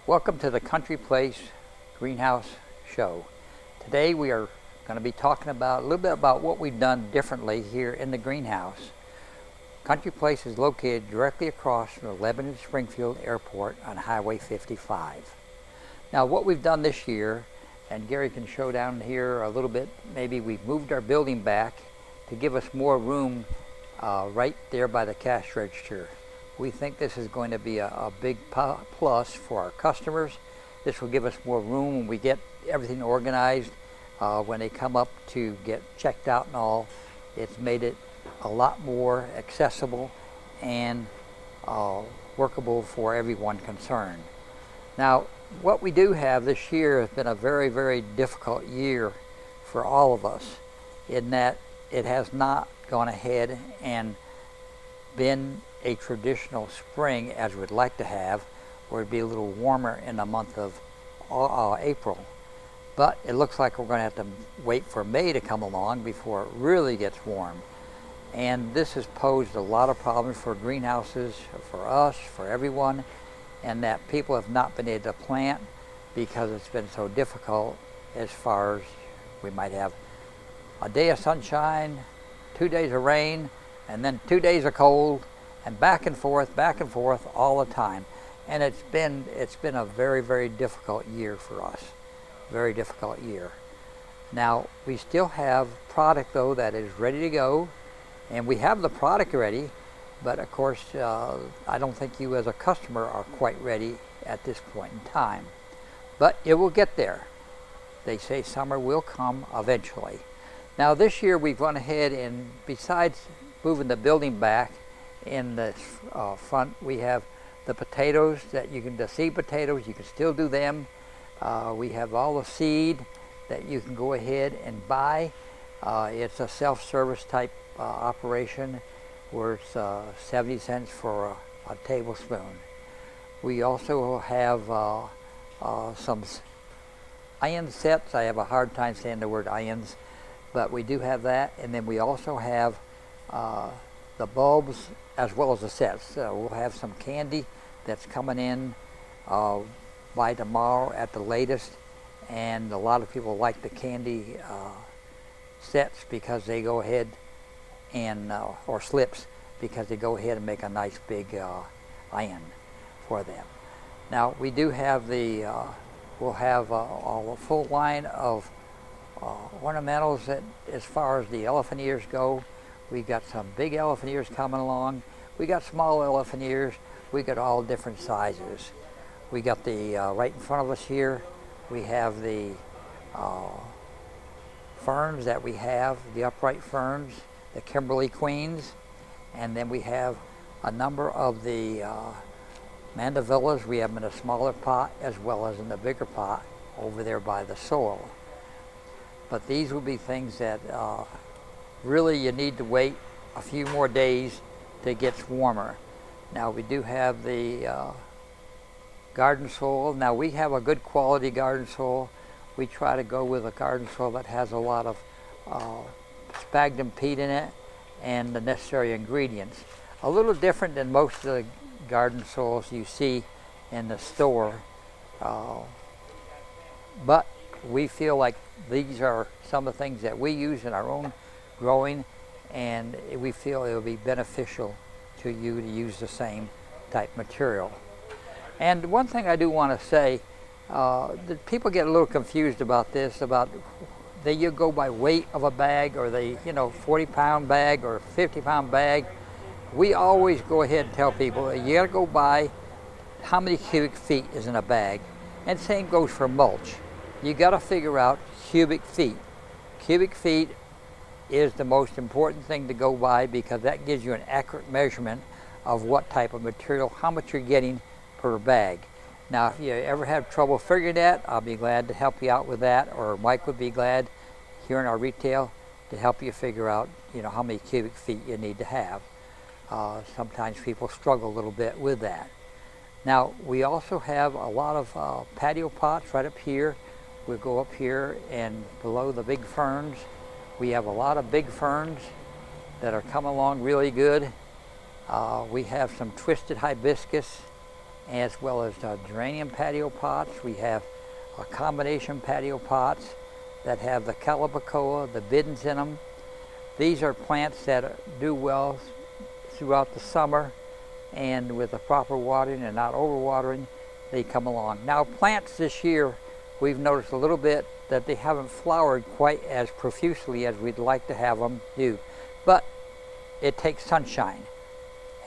Welcome to the Country Place Greenhouse Show. Today we are going to be talking about a little bit about what we've done differently here in the greenhouse. Country Place is located directly across from the Lebanon Springfield Airport on Highway 55. Now what we've done this year, and Gary can show down here a little bit, maybe we've moved our building back to give us more room right there by the cash register. We think this is going to be a big plus for our customers. This will give us more room when we get everything organized. When they come up to get checked out and all, it's made it a lot more accessible and workable for everyone concerned. Now, what we do have this year has been a very, very difficult year for all of us, in that it has not gone ahead and been a traditional spring as we'd like to have, where it'd be a little warmer in the month of April. But it looks like we're going to have to wait for May to come along before it really gets warm. And this has posed a lot of problems for greenhouses, for us, for everyone, and that people have not been able to plant because it's been so difficult, as far as we might have a day of sunshine, 2 days of rain, and then 2 days of cold, and back and forth all the time. And it's been a very, very difficult year for us. Very difficult year. Now, we still have product though that is ready to go, and we have the product ready, but of course I don't think you as a customer are quite ready at this point in time. But it will get there. They say summer will come eventually. Now this year we've gone ahead and, besides moving the building back, in the front we have the potatoes the seed potatoes, you can still do them. We have all the seed that you can go ahead and buy. It's a self-service type operation where it's 70 cents for a tablespoon. We also have some iron sets. I have a hard time saying the word irons, but we do have that. And then we also have the bulbs as well as the sets. We'll have some candy that's coming in by tomorrow at the latest, and a lot of people like the candy sets because they go ahead and or slips, because they go ahead and make a nice big iron for them. Now we do have we'll have a full line of ornamentals that, as far as the elephant ears go. We got some big elephant ears coming along. We got small elephant ears. We got all different sizes. We got the right in front of us here. We have the ferns that we have, the upright ferns, the Kimberly Queens, and then we have a number of the mandevillas. We have them in a smaller pot as well as in the bigger pot over there by the soil. But these will be things that really you need to wait a few more days till it gets warmer. Now we do have the garden soil. Now we have a good quality garden soil. We try to go with a garden soil that has a lot of sphagnum peat in it and the necessary ingredients. A little different than most of the garden soils you see in the store, but we feel like these are some of the things that we use in our own growing, and we feel it will be beneficial to you to use the same type material. And one thing I do want to say, that people get a little confused about this, about you go by weight of a bag, or the 40-pound bag or 50-pound bag. We always go ahead and tell people you got to go by how many cubic feet is in a bag, and same goes for mulch. You got to figure out cubic feet. Cubic feet is the most important thing to go by, because that gives you an accurate measurement of what type of material, how much you're getting per bag. Now, if you ever have trouble figuring that, I'll be glad to help you out with that, or Mike would be glad here in our retail to help you figure out, how many cubic feet you need to have. Sometimes people struggle a little bit with that. Now, we also have a lot of patio pots right up here. We'll go up here and below the big ferns. We have a lot of big ferns that are coming along really good. We have some twisted hibiscus as well as geranium patio pots. We have a combination patio pots that have the calibrachoa, the bidens in them. These are plants that do well throughout the summer, and with the proper watering and not overwatering, they come along. Now plants this year, we've noticed a little bit that they haven't flowered quite as profusely as we'd like to have them do. But it takes sunshine.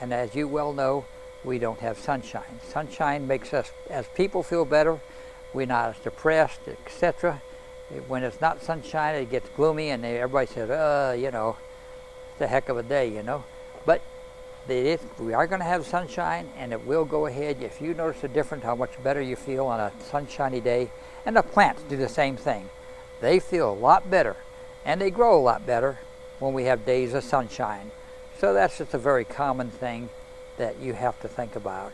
And as you well know, we don't have sunshine. Sunshine makes us, as people, feel better. We're not as depressed, etc. When it's not sunshine, it gets gloomy, and everybody says, you know, it's a heck of a day, you know. But we are going to have sunshine, and it will go ahead. If you notice a difference, how much better you feel on a sunshiny day. And the plants do the same thing. They feel a lot better, and they grow a lot better when we have days of sunshine. So that's just a very common thing that you have to think about.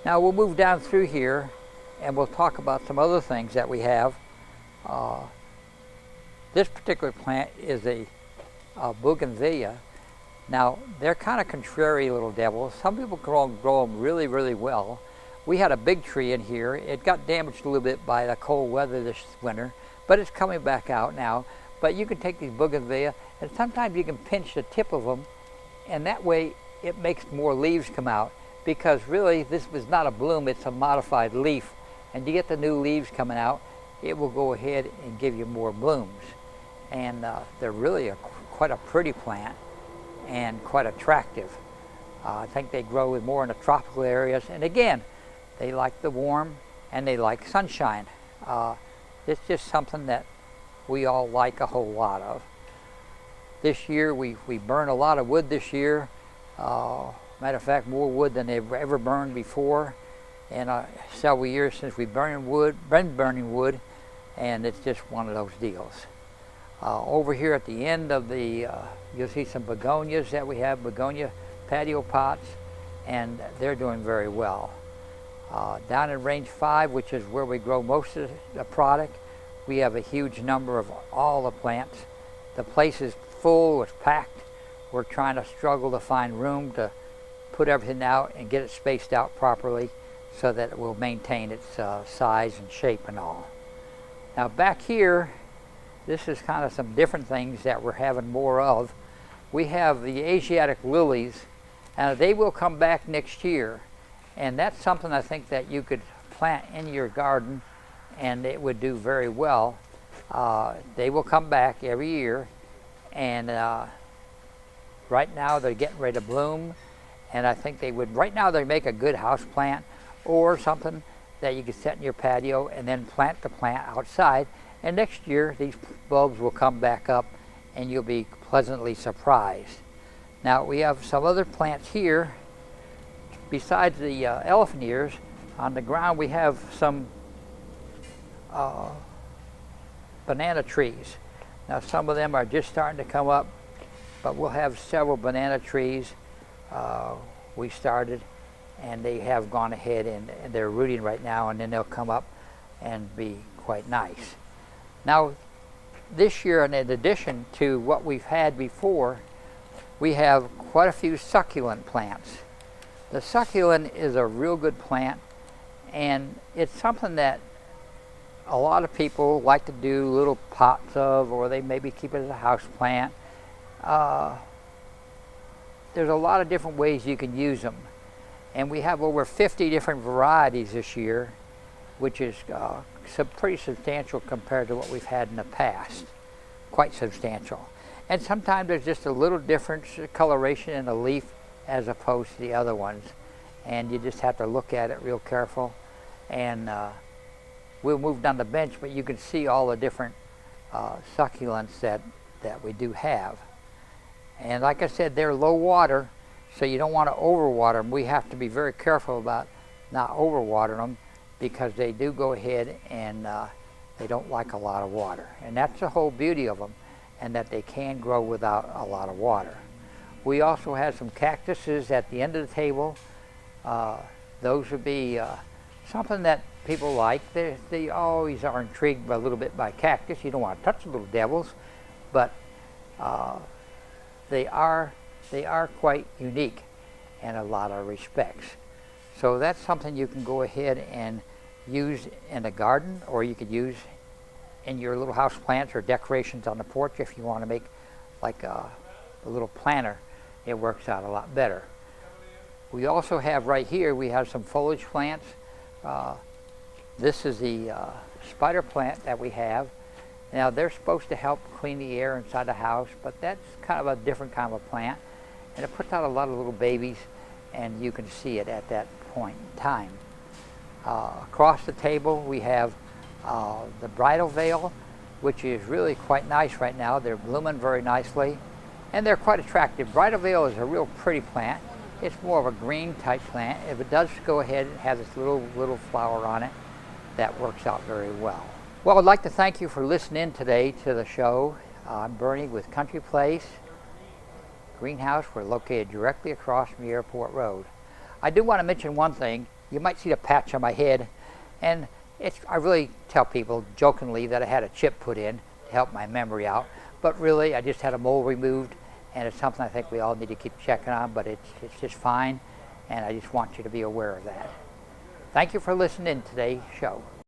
Now we'll move down through here, and we'll talk about some other things that we have. This particular plant is a bougainvillea. Now they're kind of contrary little devils. Some people grow them really, really well. We had a big tree in here. It got damaged a little bit by the cold weather this winter, but it's coming back out now. But you can take these bougainvillea, and sometimes you can pinch the tip of them, and that way it makes more leaves come out, because really this was not a bloom, it's a modified leaf. And to get the new leaves coming out, it will go ahead and give you more blooms. And they're really quite a pretty plant and quite attractive. I think they grow more in the tropical areas, and again, they like the warm and they like sunshine. It's just something that we all like a whole lot of. This year we burned a lot of wood this year. Matter of fact, more wood than they've ever burned before. And several years since we've been burning wood, and it's just one of those deals. Over here at the end of the, you'll see some begonias that we have, begonia patio pots, and they're doing very well. Down in range 5, which is where we grow most of the product, we have a huge number of all the plants. The place is full, it's packed. We're trying to struggle to find room to put everything out and get it spaced out properly so that it will maintain its size and shape and all. Now back here, this is kind of some different things that we're having more of. We have the Asiatic lilies, and they will come back next year. And that's something I think that you could plant in your garden, and it would do very well. They will come back every year, and right now they're getting ready to bloom, and I think they would, right now they make a good house plant or something that you could set in your patio and then plant the plant outside, and next year these bulbs will come back up and you'll be pleasantly surprised. Now we have some other plants here. Besides the elephant ears, on the ground we have some banana trees. Now some of them are just starting to come up, but we'll have several banana trees we started, and they have gone ahead and they're rooting right now, and then they'll come up and be quite nice. Now this year, in addition to what we've had before, we have quite a few succulent plants. The succulent is a real good plant, and it's something that a lot of people like to do little pots of, or they maybe keep it as a house plant. There's a lot of different ways you can use them, and we have over 50 different varieties this year, which is pretty substantial compared to what we've had in the past. Quite substantial. And sometimes there's just a little difference coloration in the leaf as opposed to the other ones, and you just have to look at it real careful. And we'll move down the bench, but you can see all the different succulents that we do have. And like I said, they're low water, so you don't want to overwater them. We have to be very careful about not overwatering them, because they do go ahead and they don't like a lot of water. And that's the whole beauty of them, and that they can grow without a lot of water. We also have some cactuses at the end of the table. Those would be something that people like. They always are intrigued a little bit by cactus. You don't want to touch the little devils, but they are quite unique in a lot of respects. So that's something you can go ahead and use in the garden, or you could use in your little house plants or decorations on the porch if you want to make like a little planter. It works out a lot better. We also have right here, we have some foliage plants. This is the spider plant that we have. Now they're supposed to help clean the air inside the house, but that's kind of a different kind of a plant. And it puts out a lot of little babies, and you can see it at that point in time. Across the table we have the bridal veil, which is really quite nice right now. They're blooming very nicely, and they're quite attractive. Bridal veil is a real pretty plant. It's more of a green type plant. If it does go ahead and have this little flower on it, that works out very well. Well, I'd like to thank you for listening today to the show. I'm Bernie with Country Place Greenhouse. We're located directly across from the airport road. I do want to mention one thing. You might see the patch on my head, and I really tell people jokingly that I had a chip put in to help my memory out, but really I just had a mole removed, and it's something I think we all need to keep checking on, but it's just fine, and I just want you to be aware of that. Thank you for listening to today's show.